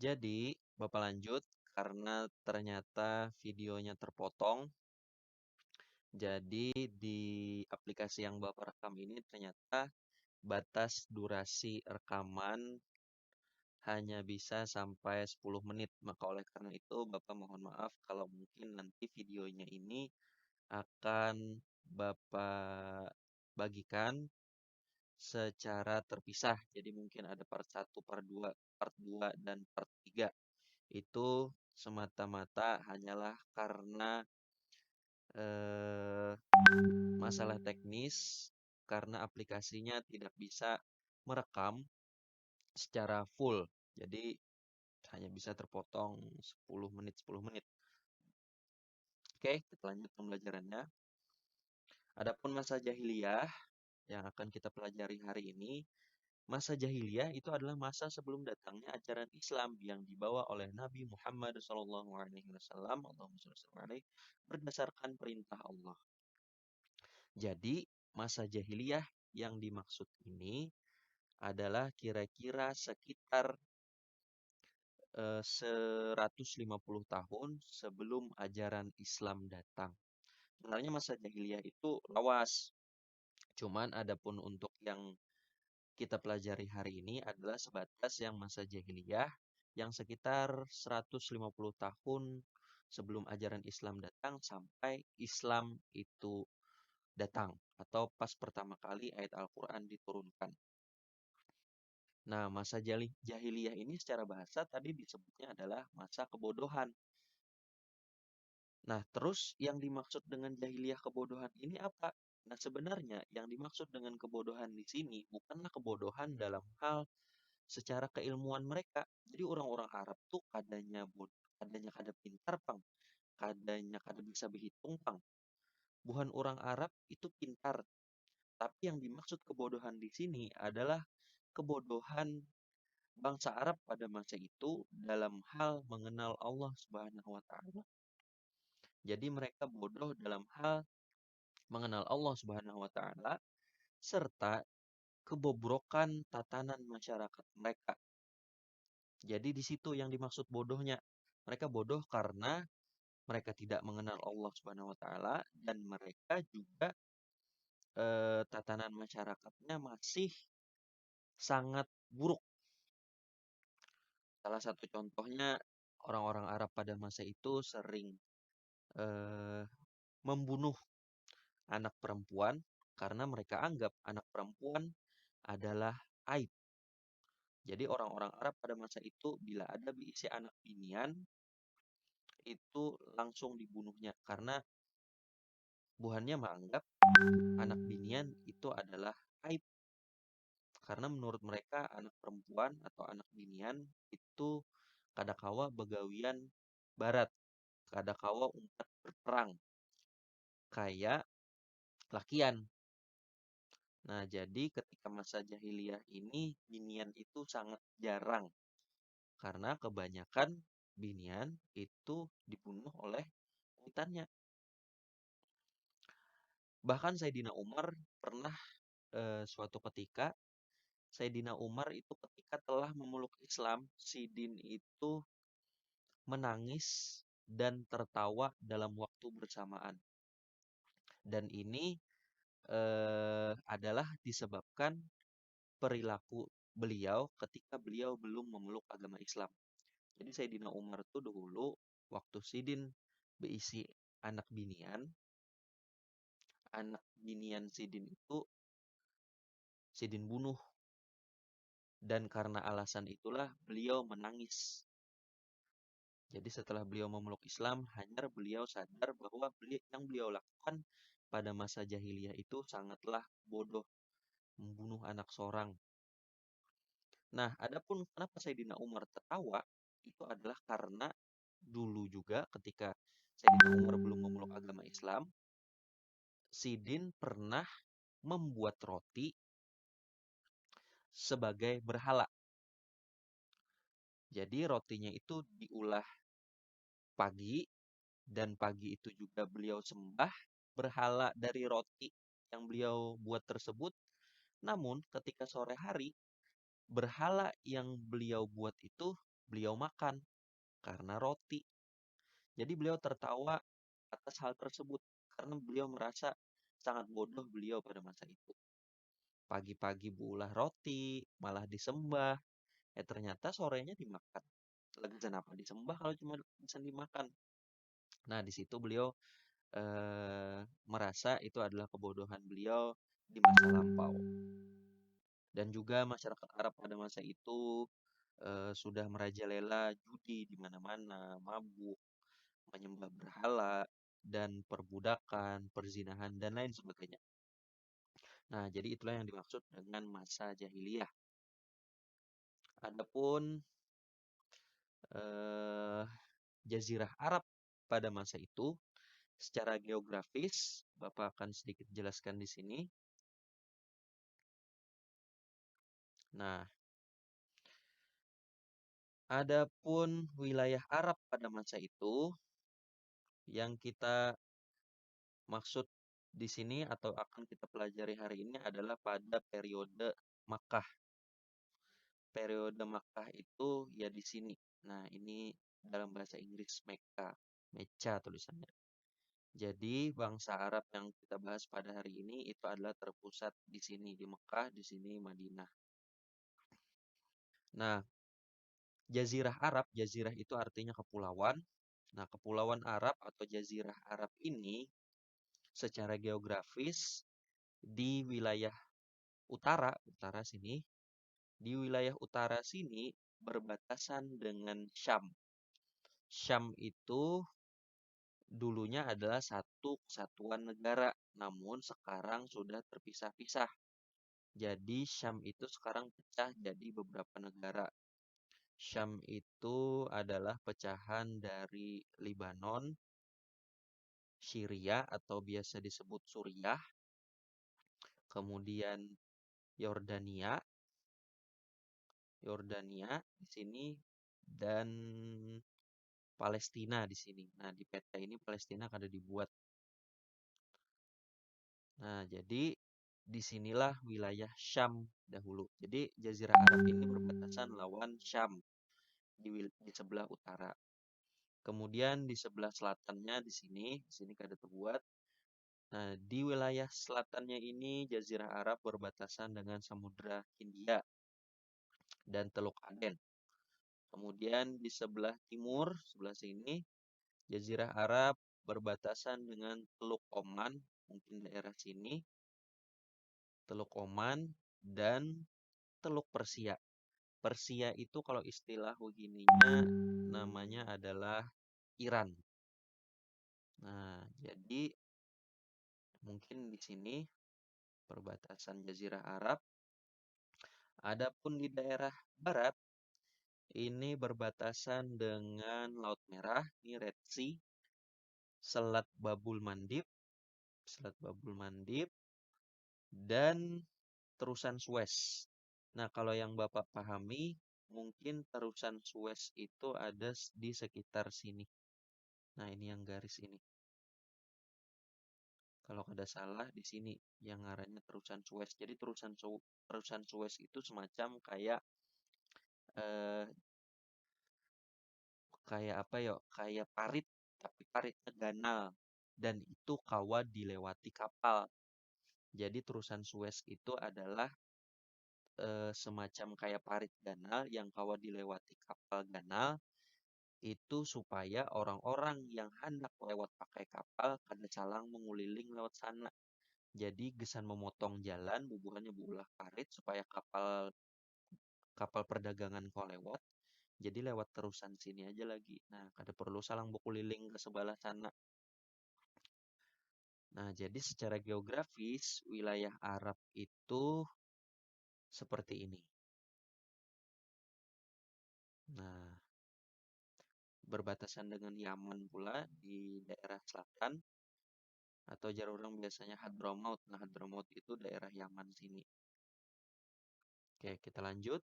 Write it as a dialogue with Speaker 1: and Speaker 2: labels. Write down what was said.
Speaker 1: Jadi, Bapak lanjut karena ternyata videonya terpotong. Jadi, di aplikasi yang Bapak rekam ini ternyata batas durasi rekaman hanya bisa sampai 10 menit. Maka oleh karena itu, Bapak mohon maaf kalau mungkin nanti videonya ini akan Bapak bagikan secara terpisah. Jadi mungkin ada part 1, part 2 dan part 3. Itu semata-mata hanyalah karena eh, masalah teknis karena aplikasinya tidak bisa merekam secara full. Jadi hanya bisa terpotong 10 menit 10 menit. Oke, kita lanjut pembelajarannya. Adapun masa jahiliyah yang akan kita pelajari hari ini, masa jahiliyah itu adalah masa sebelum datangnya ajaran Islam yang dibawa oleh Nabi Muhammad SAW, berdasarkan perintah Allah. Jadi, masa jahiliyah yang dimaksud ini adalah kira-kira sekitar 150 tahun sebelum ajaran Islam datang. Sebenarnya masa jahiliyah itu luas. Cuman adapun untuk yang kita pelajari hari ini adalah sebatas yang masa jahiliyah yang sekitar 150 tahun sebelum ajaran Islam datang sampai Islam itu datang atau pas pertama kali ayat Al-Quran diturunkan. Nah, masa jahiliyah ini secara bahasa tadi disebutnya adalah masa kebodohan. Nah, terus yang dimaksud dengan jahiliyah kebodohan ini apa? Nah, sebenarnya yang dimaksud dengan kebodohan di sini bukanlah kebodohan dalam hal secara keilmuan mereka. Jadi orang-orang Arab tuh kadanya kada pintar pang, kadanya kada bisa berhitung pang. Bukan orang Arab itu pintar, tapi yang dimaksud kebodohan di sini adalah kebodohan bangsa Arab pada masa itu dalam hal mengenal Allah Subhanahu wa taala. Jadi mereka bodoh dalam hal mengenal Allah Subhanahu wa taala serta kebobrokan tatanan masyarakat mereka. Jadi di situ yang dimaksud bodohnya. Mereka bodoh karena mereka tidak mengenal Allah Subhanahu wa taala dan mereka juga tatanan masyarakatnya masih sangat buruk. Salah satu contohnya orang-orang Arab pada masa itu sering eh, membunuh anak perempuan karena mereka anggap anak perempuan adalah aib. Jadi orang-orang Arab pada masa itu bila ada berisi anak binian itu langsung dibunuhnya karena buhannya menganggap anak binian itu adalah aib. Karena menurut mereka anak perempuan atau anak binian itu kadakawa begawian barat, kadakawa umpat berperang, kayak lakian. Nah, jadi ketika masa jahiliyah ini binian itu sangat jarang karena kebanyakan binian itu dibunuh oleh kuitannya. Bahkan Sayyidina Umar pernah suatu ketika Sayyidina Umar itu ketika telah memeluk Islam, Sidin itu menangis dan tertawa dalam waktu bersamaan. Dan ini adalah disebabkan perilaku beliau ketika beliau belum memeluk agama Islam. Jadi Sayyidina Umar tuh dulu waktu Sidin berisi anak binian Sidin itu Sidin bunuh. Dan karena alasan itulah beliau menangis. Jadi setelah beliau memeluk Islam, hanya beliau sadar bahwa yang beliau lakukan pada masa jahiliyah itu sangatlah bodoh, membunuh anak seorang. Nah, adapun kenapa Sayyidina Umar tertawa, itu adalah karena dulu juga ketika Sayyidina Umar belum memeluk agama Islam, Sidin pernah membuat roti sebagai berhala. Jadi rotinya itu diulah pagi, dan pagi itu juga beliau sembah berhala dari roti yang beliau buat tersebut. Namun ketika sore hari, berhala yang beliau buat itu beliau makan karena roti. Jadi beliau tertawa atas hal tersebut karena beliau merasa sangat bodoh beliau pada masa itu. Pagi-pagi berulah roti, malah disembah. Ternyata sorenya dimakan. Lagi kenapa disembah kalau cuma bisa dimakan? Nah, di situ beliau merasa itu adalah kebodohan beliau di masa lampau. Dan juga masyarakat Arab pada masa itu sudah merajalela judi di mana-mana, mabuk, menyembah berhala, dan perbudakan, perzinahan, dan lain sebagainya. Nah, jadi itulah yang dimaksud dengan masa jahiliyah. Adapun eh, Jazirah Arab pada masa itu, secara geografis, Bapak akan sedikit jelaskan di sini. Nah, adapun wilayah Arab pada masa itu, yang kita maksud di sini atau akan kita pelajari hari ini adalah pada periode Makkah. Periode Makkah itu ya di sini. Nah, ini dalam bahasa Inggris Mecca tulisannya. Jadi bangsa Arab yang kita bahas pada hari ini itu adalah terpusat di sini di Mekah, di sini Madinah. Nah, Jazirah Arab, jazirah itu artinya kepulauan. Nah, kepulauan Arab atau Jazirah Arab ini secara geografis di wilayah utara sini, di wilayah utara sini berbatasan dengan Syam. Syam itu dulunya adalah satu kesatuan negara, namun sekarang sudah terpisah-pisah. Jadi Syam itu sekarang pecah jadi beberapa negara. Syam itu adalah pecahan dari Lebanon, Syria atau biasa disebut Suriah, kemudian Yordania, di sini, dan Palestina di sini. Nah, di peta ini Palestina kada dibuat. Nah, jadi disinilah wilayah Syam dahulu. Jadi Jazirah Arab ini berbatasan lawan Syam di sebelah utara. Kemudian di sebelah selatannya di sini kada terbuat. Nah, di wilayah selatannya ini Jazirah Arab berbatasan dengan Samudra Hindia dan Teluk Aden. Kemudian di sebelah timur, sebelah sini, Jazirah Arab berbatasan dengan Teluk Oman, mungkin daerah sini, Teluk Oman, dan Teluk Persia. Persia itu kalau istilah begininya namanya adalah Iran. Nah, jadi mungkin di sini perbatasan Jazirah Arab. Adapun di daerah barat, ini berbatasan dengan Laut Merah, ini Red Sea, Selat Babul Mandib, dan terusan Suez. Nah, kalau yang Bapak pahami, mungkin terusan Suez itu ada di sekitar sini. Nah, ini yang garis ini. Kalau ada salah di sini yang arahnya terusan Suez. Jadi terusan Suez itu semacam kayak eh, kayak apa ya? Kayak parit, tapi paritnya ganal dan itu kawa dilewati kapal. Jadi terusan Suez itu adalah semacam kayak parit ganal yang kawa dilewati kapal ganal itu supaya orang-orang yang hendak lewat pakai kapal kada calang menguliling lewat sana. Jadi gesan memotong jalan bubuhannya buulah parit supaya kapal kapal perdagangan kau lewat. Jadi lewat terusan sini aja lagi. Nah, kada perlu salang berkuliling ke sebelah sana. Nah, jadi secara geografis wilayah Arab itu seperti ini. Nah, berbatasan dengan Yaman pula di daerah selatan atau jar orang biasanya Hadramaut. Nah, Hadramaut itu daerah Yaman sini. Oke, kita lanjut.